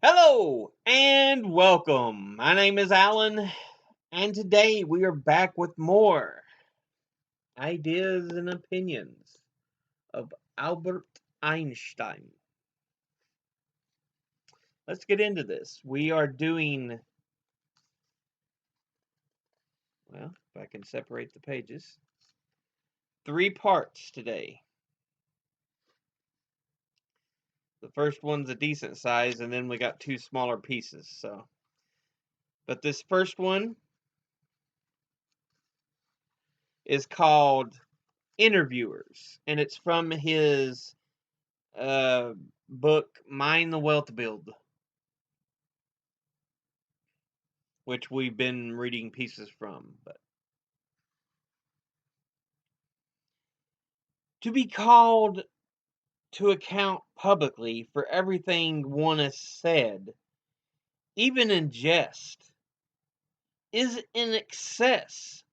Hello and welcome. My name is Alan, and today we are back with more ideas and opinions of Albert Einstein. Let's get into this. We are doing, well, if I can separate the pages, three parts today. The first one's a decent size, and then we got two smaller pieces. But this first one is called Interviewers, and it's from his uh, book Mind the Wealth Build, which we've been reading pieces from. But to be called to account publicly for everything one has said, even in jest, is in excess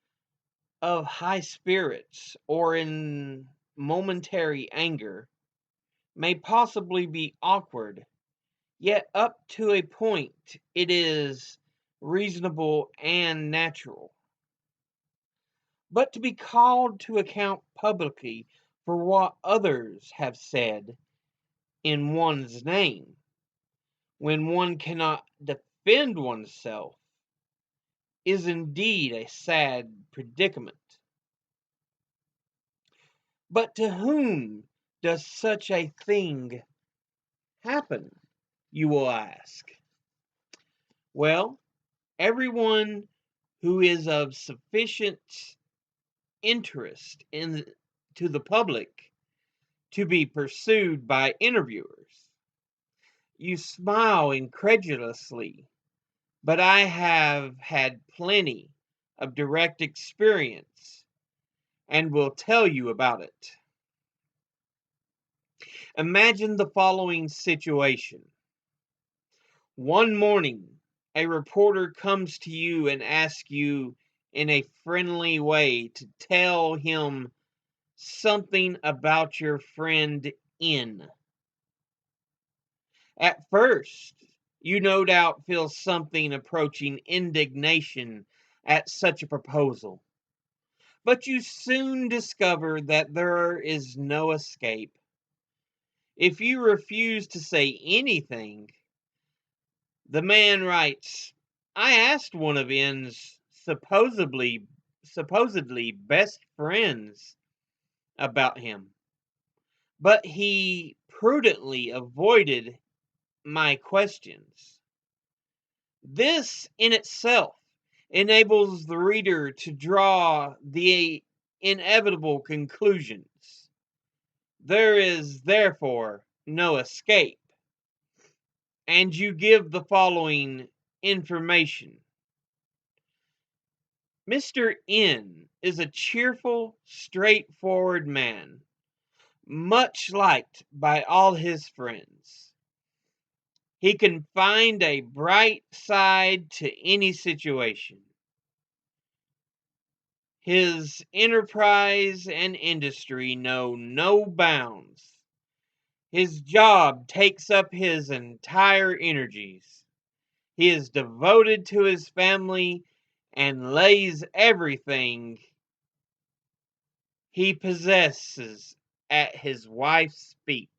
of high spirits or in momentary anger, may possibly be awkward, yet up to a point it is reasonable and natural. But to be called to account publicly for what others have said in one's name, when one cannot defend oneself, is indeed a sad predicament. But to whom does such a thing happen, you will ask? Well, everyone who is of sufficient interest to the public to be pursued by interviewers. You smile incredulously, but I have had plenty of direct experience and will tell you about it. Imagine the following situation. One morning, a reporter comes to you and asks you in a friendly way to tell him something about your friend N. At first, you no doubt feel something approaching indignation at such a proposal, but you soon discover that there is no escape. If you refuse to say anything, the man writes, I asked one of N's supposedly best friends about him, but he prudently avoided my questions. This in itself enables the reader to draw the inevitable conclusions. There is therefore no escape, and you give the following information. Mr. N is a cheerful, straightforward man, much liked by all his friends. He can find a bright side to any situation. His enterprise and industry know no bounds. His job takes up his entire energies. He is devoted to his family and lays everything he possesses at his wife's feet.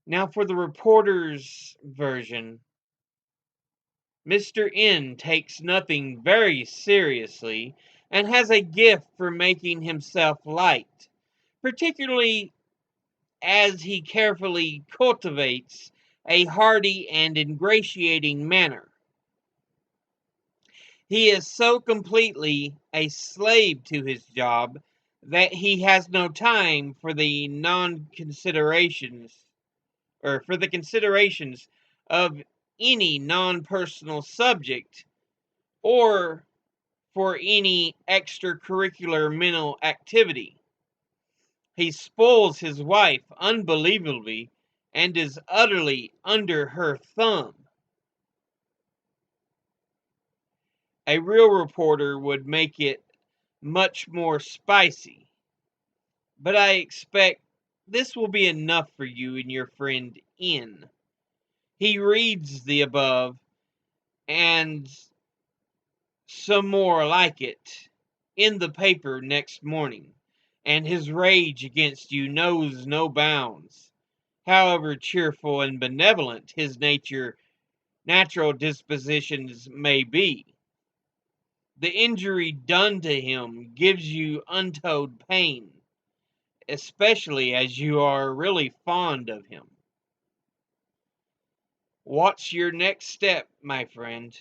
Now, for the reporter's version, Mr. N takes nothing very seriously and has a gift for making himself liked, particularly as he carefully cultivates a hearty and ingratiating manner. He is so completely a slave to his job that he has no time for the considerations of any non-personal subject or for any extracurricular mental activity. He spoils his wife unbelievably and is utterly under her thumb. A real reporter would make it much more spicy, but I expect This will be enough for you and your friend N. He reads the above and some more like it in the paper next morning, and his rage against you knows no bounds. However cheerful and benevolent his natural dispositions may be, the injury done to him gives you untold pain, especially as you are really fond of him. What's your next step, my friend?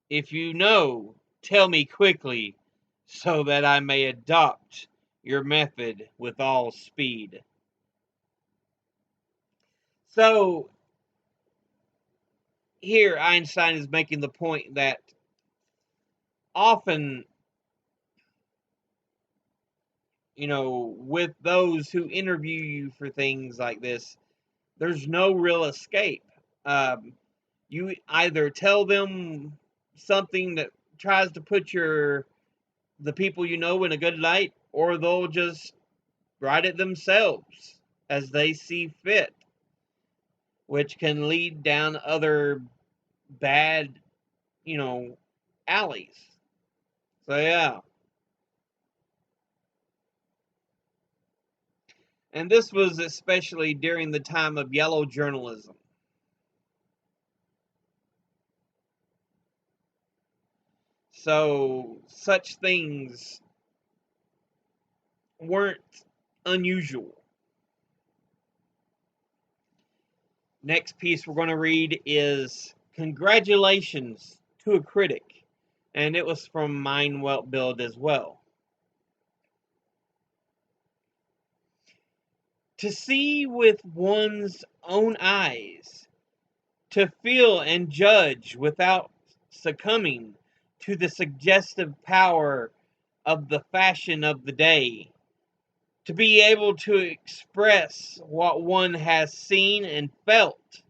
If you know, tell me quickly, so that I may adopt your method with all speed. So, here Einstein is making the point that often, with those who interview you for things like this, there's no real escape. Um, you either tell them something that tries to put the people you know in a good light, or they'll just write it themselves as they see fit, which can lead down other bad, you know, alleys. So yeah. And this was especially during the time of yellow journalism. So such things weren't unusual. Next piece we're going to read is Congratulations to a Critic. And it was from Mind Welt Build as well. To see with one's own eyes, to feel and judge without succumbing to the suggestive power of the fashion of the day, to be able to express what one has seen and felt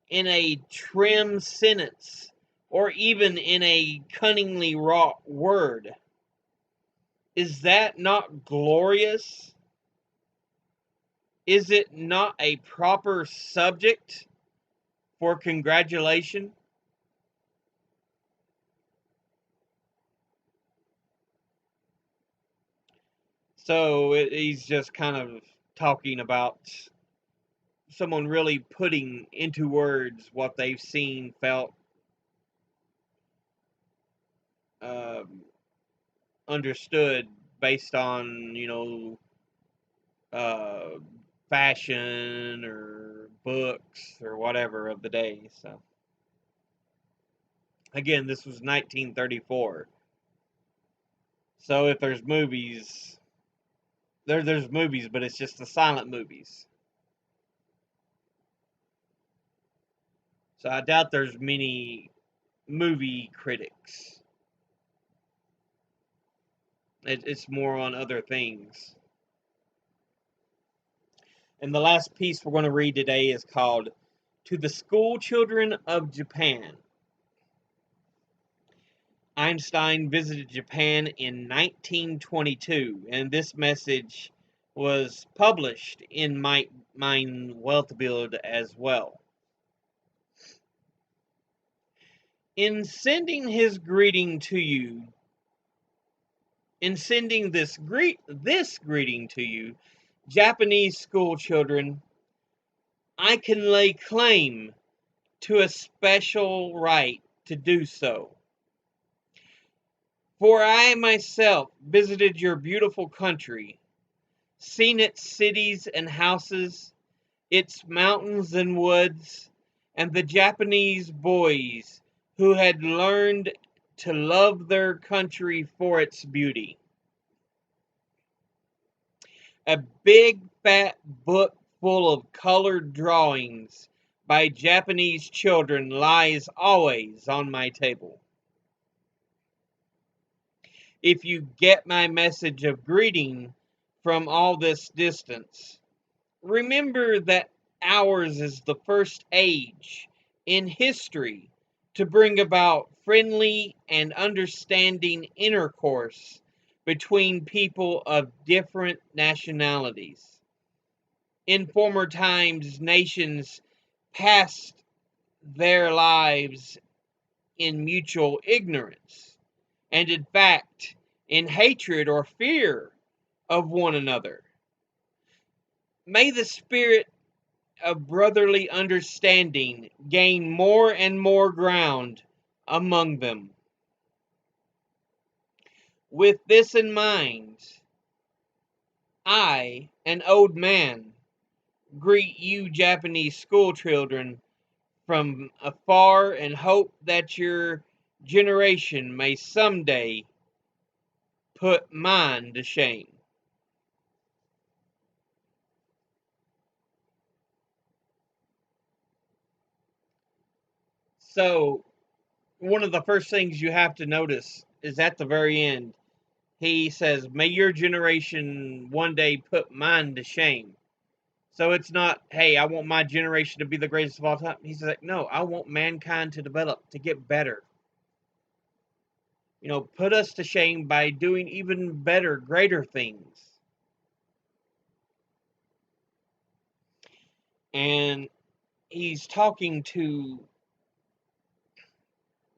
in a trim sentence or even in a cunningly wrought word. Is that not glorious? Is it not a proper subject for congratulation? So he's just kind of talking about someone really putting into words what they've seen, felt, um, understood based on, uh, fashion or books or whatever of the day. So again, this was 1934. So if there's movies, there's movies, but it's just the silent movies. So I doubt there's many movie critics. It's more on other things. And the last piece we're going to read today is called To the School Children of Japan. Einstein visited Japan in 1922, and this message was published in Mein Weltbild as well. In sending his greeting to you, in sending this greeting to you, Japanese school children, I can lay claim to a special right to do so. For I myself visited your beautiful country, seen its cities and houses, its mountains and woods, and the Japanese boys who had learned to love their country for its beauty. A big fat book full of colored drawings by Japanese children lies always on my table. If you get my message of greeting from all this distance, remember that ours is the first age in history to bring about friendly and understanding intercourse between people of different nationalities. In former times, nations passed their lives in mutual ignorance, and in fact, in hatred or fear of one another. May the spirit of brotherly understanding gain more and more ground among them. With this in mind, I, an old man, greet you Japanese school children from afar and hope that your generation may someday put mine to shame. So, one of the first things you have to notice is at the very end, he says, may your generation one day put mine to shame. So it's not, hey, I want my generation to be the greatest of all time. He's like, no, I want mankind to develop, to get better. Put us to shame by doing even better, greater things. And he's talking to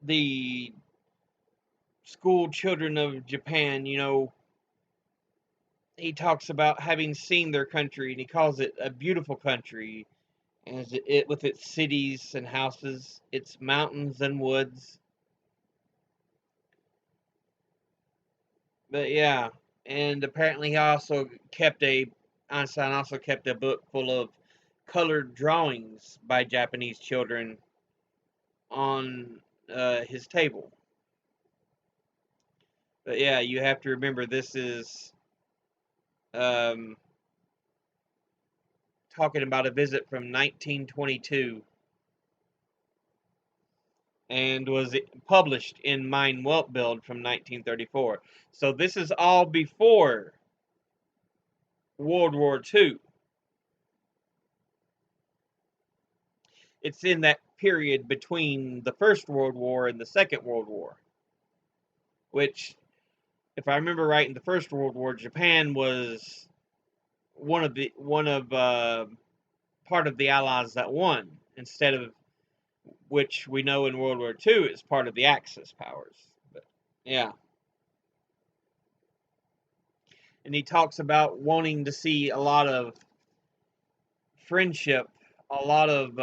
the school children of Japan. He talks about having seen their country, and he calls it a beautiful country, as it with its cities and houses, its mountains and woods. But yeah, and apparently Einstein also kept a book full of colored drawings by Japanese children on his table. But yeah, you have to remember this is um, talking about a visit from 1922 and was published in Mein Weltbild from 1934. So this is all before World War II. It's in that period between the First World War and the Second World War, which, if I remember right, in the First World War, Japan was one of part of the Allies that won, instead of which we know in World War II is part of the Axis powers. But yeah, and he talks about wanting to see a lot of friendship, a lot of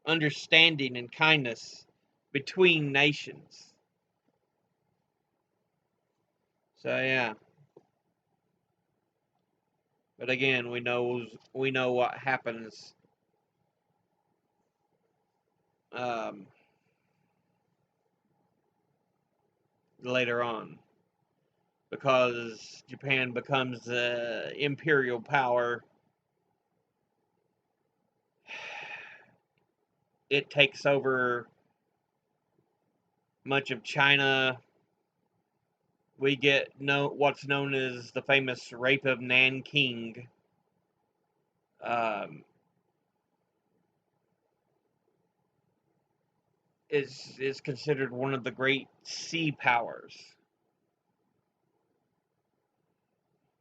understanding and kindness between nations. So yeah, but again, we know what happens um, later on, because Japan becomes an imperial power. It takes over much of China. We get what's known as the famous Rape of Nanking. Um, is considered one of the great sea powers.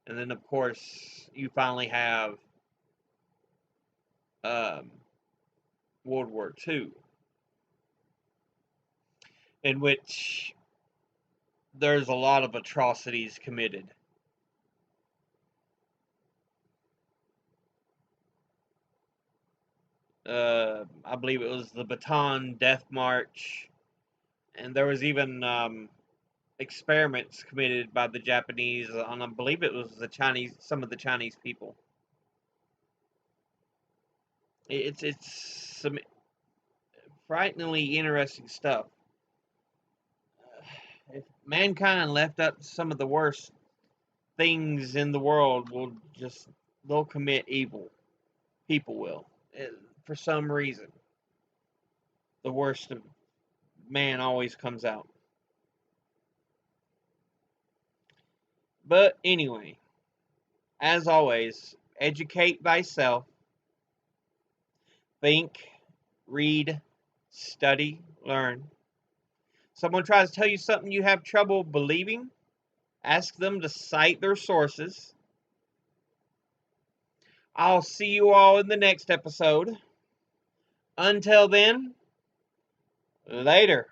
And then, of course, you finally have um, World War II, in which there's a lot of atrocities committed. I believe it was the Bataan Death March, and there was even experiments committed by the Japanese on, I believe it was some of the Chinese people. It's some frighteningly interesting stuff. If mankind left up to some of the worst things in the world, they'll commit evil. People will, for some reason. The worst of man always comes out. But anyway, as always, educate thyself, think, read, study, learn. Someone tries to tell you something you have trouble believing, ask them to cite their sources. I'll see you all in the next episode. Until then, later.